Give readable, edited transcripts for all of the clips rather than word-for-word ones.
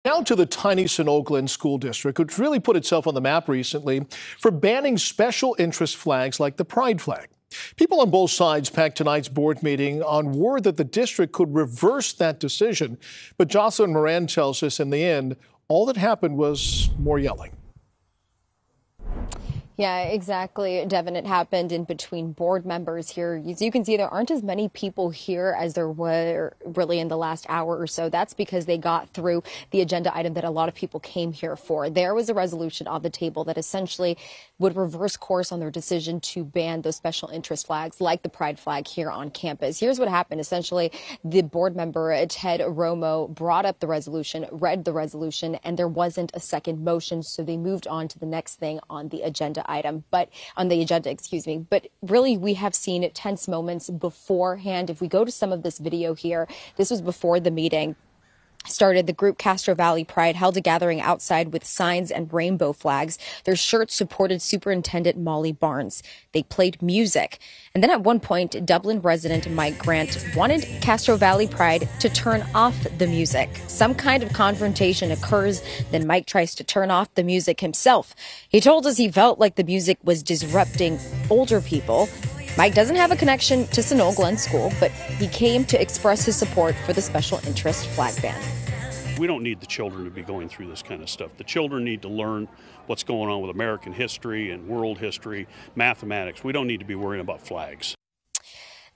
Now to the tiny Sunol Glen School District, which really put itself on the map recently for banning special interest flags like the pride flag. People on both sides packed tonight's board meeting on word that the district could reverse that decision. But Jocelyn Moran tells us in the end, all that happened was more yelling. Yeah, exactly, Devin. It happened in between board members here. As you can see, there aren't as many people here as there were really in the last hour or so. That's because they got through the agenda item that a lot of people came here for. There was a resolution on the table that essentially would reverse course on their decision to ban those special interest flags like the pride flag here on campus. Here's what happened. Essentially, the board member, Ted Romo, brought up the resolution, read the resolution, and there wasn't a second motion. So they moved on to the next thing on the agenda item, but on the agenda, but really we have seen tense moments beforehand. If we go to some of this video here, this was before the meeting started. The group Castro Valley Pride held a gathering outside with signs and rainbow flags. Their shirts supported Superintendent Molly Barnes. They played music. And then at one point, Dublin resident Mike Grant wanted Castro Valley Pride to turn off the music. Some kind of confrontation occurs. Then Mike tries to turn off the music himself. He told us he felt like the music was disrupting older people. Mike doesn't have a connection to Sunol Glen School, but he came to express his support for the special interest flag ban. We don't need the children to be going through this kind of stuff. The children need to learn what's going on with American history and world history, mathematics. We don't need to be worrying about flags.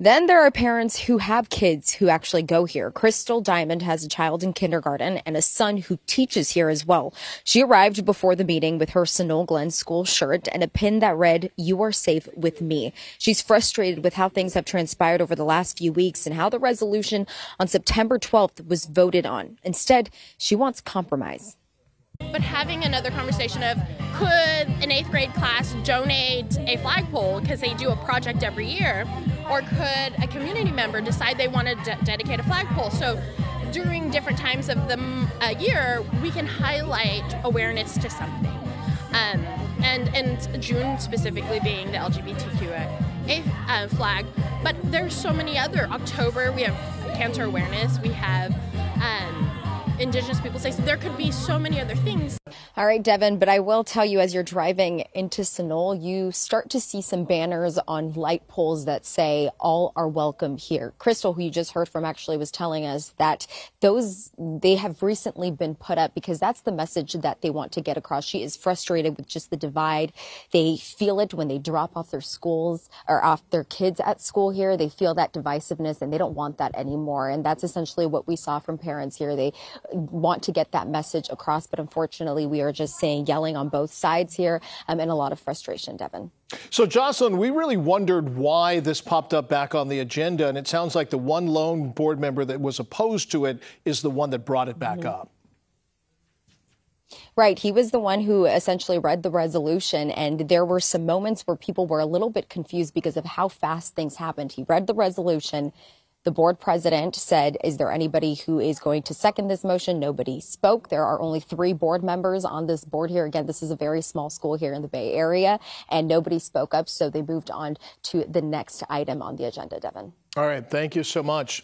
Then there are parents who have kids who actually go here. Crystal Diamond has a child in kindergarten and a son who teaches here as well. She arrived before the meeting with her Sunol Glen School shirt and a pin that read, "You are safe with me." She's frustrated with how things have transpired over the last few weeks and how the resolution on September 12th was voted on. Instead, she wants compromise. But having another conversation of, could an 8th grade class donate a flagpole because they do a project every year, or could a community member decide they want to dedicate a flagpole? So during different times of the year, we can highlight awareness to something. And June specifically being the LGBTQA flag, but there's so many other. October, we have cancer awareness, we have Indigenous people say, so there could be so many other things. All right, Devin, but I will tell you, as you're driving into Sunol, you start to see some banners on light poles that say all are welcome here. Crystal, who you just heard from, actually was telling us that they have recently been put up because that's the message that they want to get across. She is frustrated with just the divide. They feel it when they drop off their schools or off their kids at school here. They feel that divisiveness and they don't want that anymore. And that's essentially what we saw from parents here. They want to get that message across, but unfortunately we are just seeing yelling on both sides here and a lot of frustration, Devin. So, Jocelyn, we really wondered why this popped up back on the agenda, and it sounds like the one lone board member that was opposed to it is the one that brought it back up. Right. He was the one who essentially read the resolution, and there were some moments where people were a little bit confused because of how fast things happened. He read the resolution. The board president said, is there anybody who is going to second this motion? Nobody spoke. There are only 3 board members on this board here. Again, this is a very small school here in the Bay Area, and nobody spoke up. So they moved on to the next item on the agenda, Devin. All right. Thank you so much.